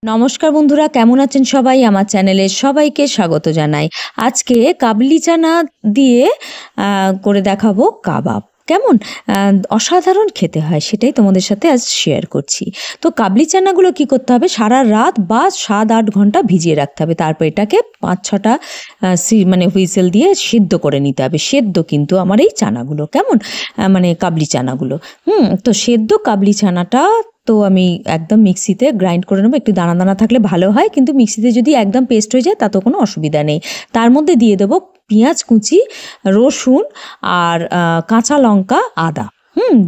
নমস্কার বন্ধুরা, কেমন আছেন সবাই? আমার চ্যানেলে সবাইকে স্বাগত জানাই। আজকে কাবলি চানা দিয়ে করে দেখাবো কাবাব। কেমন অসাধারণ খেতে হয় সেটাই তোমাদের সাথে আজ শেয়ার করছি। তো কাবলি চানাগুলো কি করতে হবে, সারা রাত বা 7-8 ঘন্টা ভিজিয়ে রাখতে হবে। তারপর এটাকে 5-6টা মানে হুইসেল দিয়ে সিদ্ধ করে নিতে হবে। সেদ্ধ কিন্তু আমার এই চানাগুলো, কেমন মানে কাবলি চানাগুলো। তো সেদ্ধ কাবলি চানাটা তো আমি একদম মিক্সিতে গ্রাইন্ড করে নেবো। একটু দানা দানা থাকলে ভালো হয়, কিন্তু মিক্সিতে যদি একদম পেস্ট হয়ে যায় তাতে কোনো অসুবিধা নেই। তার মধ্যে দিয়ে দেবো পেঁয়াজ কুচি, রসুন আর কাঁচা লঙ্কা, আদা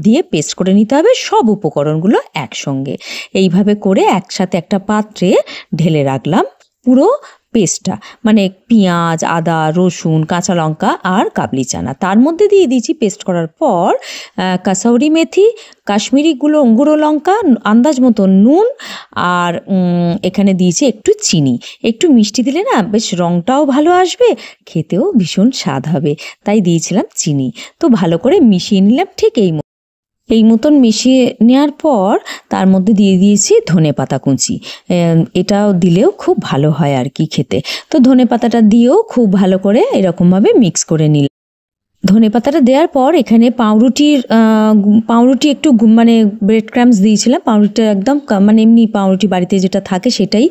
দিয়ে পেস্ট করে নিতে হবে সব উপকরণগুলো একসঙ্গে। এইভাবে করে একসাথে একটা পাত্রে ঢেলে রাখলাম পুরো পেস্টটা, মানে পেঁয়াজ, আদা, রসুন, কাঁচা লঙ্কা আর কাবলি চানা। তার মধ্যে দিয়ে দিয়েছি পেস্ট করার পর কাসৌরি মেথি, কাশ্মীরি গুঁড়ো লঙ্কা, আন্দাজ মতো নুন, আর এখানে দিয়েছি একটু চিনি। একটু মিষ্টি দিলে না বেশ রঙটাও ভালো আসবে, খেতেও ভীষণ স্বাদ হবে, তাই দিয়েছিলাম চিনি। তো ভালো করে মিশিয়ে নিলাম। ঠিক এই মতন মিশিয়ে নেওয়ার পর তার মধ্যে দিয়ে দিয়েছি ধনেপাতা কুচি। এটাও দিলেও খুব ভালো হয় আর কি খেতে। তো ধনেপাতাটা দিয়েও খুব ভালো করে এরকমভাবে মিক্স করে নিলাম। ধনেপাতাটা দেওয়ার পর এখানে পাউরুটি একটু মানে ব্রেড ক্রাম্বস দিয়েছিলাম। পাউরুটিটা একদম মানে এমনি পাউরুটি বাড়িতে যেটা থাকে সেটাই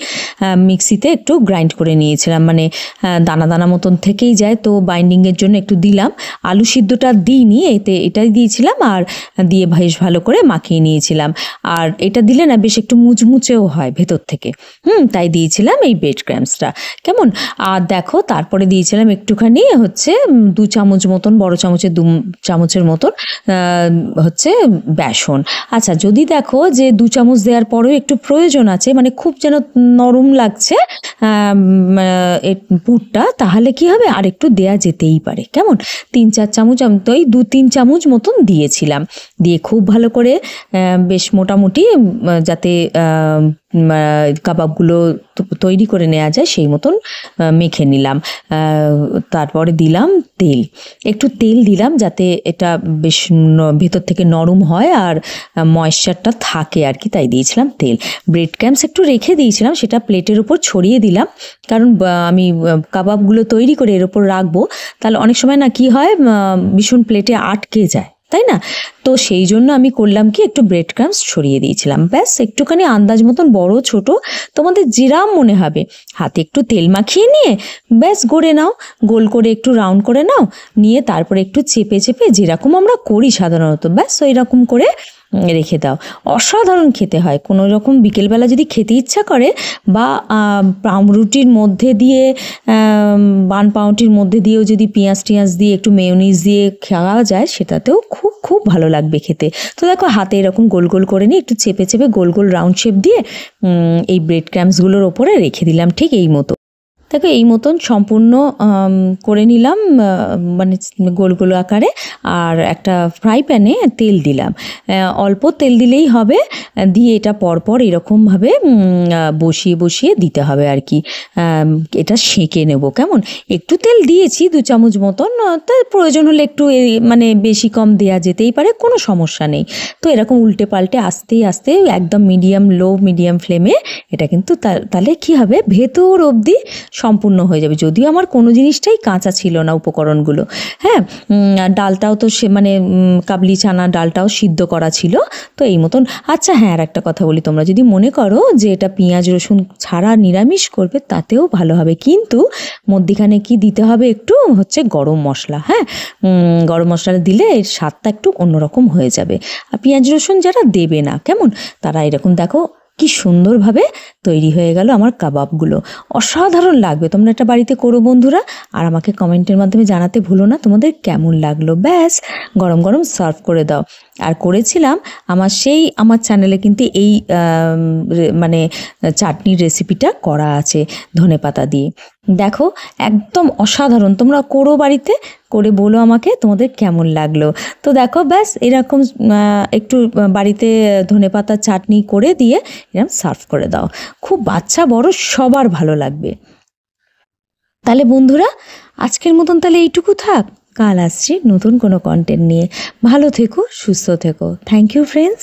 মিক্সিতে একটু গ্রাইন্ড করে নিয়েছিলাম, মানে দানা দানা মতন থেকেই যায়, তো বাইন্ডিংয়ের জন্য একটু দিলাম। আলু সিদ্ধটা দিইনি, এটাই দিয়েছিলাম আর দিয়ে বেশ ভালো করে মাখিয়ে নিয়েছিলাম। আর এটা দিলে না বেশ একটু মুচমুচেও হয় ভেতর থেকে, তাই দিয়েছিলাম এই ব্রেড ক্রাম্বসটা, কেমন। আর দেখো তারপরে দিয়েছিলাম একটুখানি 2 চামচ মতন, বড় চামচের 2 চামচের মতন হচ্ছে বেসন। আচ্ছা, যদি দেখো যে 2 চামচ দেওয়ার পরেও একটু প্রয়োজন আছে, মানে খুব যেন নরম লাগছে পুরটা, তাহলে কি হবে আর একটু দেয়া যেতেই পারে, কেমন। 3-4 চামচ আমি তো এই 2-3 চামচ মতন দিয়েছিলাম। দিয়ে খুব ভালো করে বেশ মোটামুটি যাতে কাবাবগুলো তৈরি করে নেওয়া যায় সেই মতন মেখে নিলাম। তারপরে দিলাম একটু তেল দিলাম যাতে এটা বেশ ভেতর থেকে নরম হয় আর ময়েশ্চারটা থাকে আর কি, তাই দিয়েছিলাম তেল। ব্রেড ক্রাম্বস একটু রেখে দিয়েছিলাম, সেটা প্লেটের উপর ছড়িয়ে দিলাম, কারণ আমি কাবাবগুলো তৈরি করে এর উপর রাখবো, তাহলে অনেক সময় না কি হয় ভীষণ প্লেটে আটকে যায়, তাই না। তো সেই জন্য আমি করলাম কি, একটু ব্রেড ক্রাম্বস ছড়িয়ে দিয়েছিলাম। ব্যাস একটুখানি আন্দাজ মতন বড় ছোট তোমাদের যেরাম মনে হবে, হাতে একটু তেল মাখিয়ে নিয়ে ব্যাস গড়ে নাও, গোল করে একটু রাউন্ড করে নাও, নিয়ে তারপরে একটু চেপে চেপে যেরকম আমরা করি সাধারণত, ব্যাস ওই রকম করে রেখে দাও। অসাধারণ খেতে হয়। কোনো রকম বিকেলবেলা যদি খেতে ইচ্ছা করে বা পাউরুটির মধ্যে দিয়ে বান পাউরুটির মধ্যে দিয়েও যদি পেঁয়াজ দিয়ে একটু মেয়োনিজ দিয়ে খাওয়া যায়, সেটাতেও খুব খুব ভালো লাগবে খেতে। তো দেখো হাতে এরকম গোল গোল করে নিয়ে একটু চেপে চেপে গোল গোল রাউন্ড শেপ দিয়ে এই ব্রেড ক্রাম্বসগুলোর ওপরে রেখে দিলাম, ঠিক এই মতো। দেখো এই মতন সম্পূর্ণ করে নিলাম, মানে গোল গোল আকারে। আর একটা ফ্রাই প্যানে তেল দিলাম, অল্প তেল দিলেই হবে। দিয়ে এটা পরপর এরকমভাবে বসিয়ে বসিয়ে দিতে হবে আর কি। এটা সেঁকে নেব, কেমন। একটু তেল দিয়েছি 2 চামচ মতন, তার প্রয়োজন হলে একটু মানে বেশি কম দেওয়া যেতেই পারে, কোনো সমস্যা নেই। তো এরকম উল্টে পাল্টে আস্তে আস্তে একদম মিডিয়াম ফ্লেমে এটা কিন্তু তাহলে কি হবে, ভেতর অবধি সম্পূর্ণ হয়ে যাবে। যদিও আমার কোনো জিনিসটাই কাঁচা ছিল না, উপকরণগুলো, হ্যাঁ। ডালটাও তো মানে কাবলি চানা ডালটাও সিদ্ধ করা ছিল, তো এই মতন। আচ্ছা হ্যাঁ, আর একটা কথা বলি, তোমরা যদি মনে করো যে এটা পেঁয়াজ রসুন ছাড়া নিরামিষ করবে, তাতেও ভালো হবে, কিন্তু মধ্যিখানে কি দিতে হবে, একটু গরম মশলা। হ্যাঁ, গরম মশলা দিলে এর স্বাদটা একটু অন্যরকম হয়ে যাবে। আর পেঁয়াজ রসুন যারা দেবে না, কেমন, তারা এরকম দেখো কি সুন্দরভাবে তৈরি হয়ে গেল আমার কাবাবগুলো। অসাধারণ লাগবে, তোমরা এটা বাড়িতে করো বন্ধুরা, আর আমাকে কমেন্টের মাধ্যমে জানাতে ভুলো না তোমাদের কেমন লাগলো। ব্যাস গরম গরম সার্ভ করে দাও। আর করেছিলাম আমার চ্যানেলে কিন্তু এই মানে চাটনির রেসিপিটা করা আছে ধনেপাতা দিয়ে। দেখো একদম অসাধারণ, তোমরা করো বাড়িতে, করে বলো আমাকে তোমাদের কেমন লাগলো। তো দেখো ব্যাস এরকম একটু বাড়িতে ধনেপাতার চাটনি করে দিয়ে এরকম সার্ভ করে দাও, খুব বাচ্চা বড় সবার ভালো লাগবে। তাহলে বন্ধুরা আজকের মতন তাহলে এইটুকু থাক, কাল আসছি নতুন কোনো কন্টেন্ট নিয়ে। ভালো থেকো, সুস্থ থেকো। Thank you friends.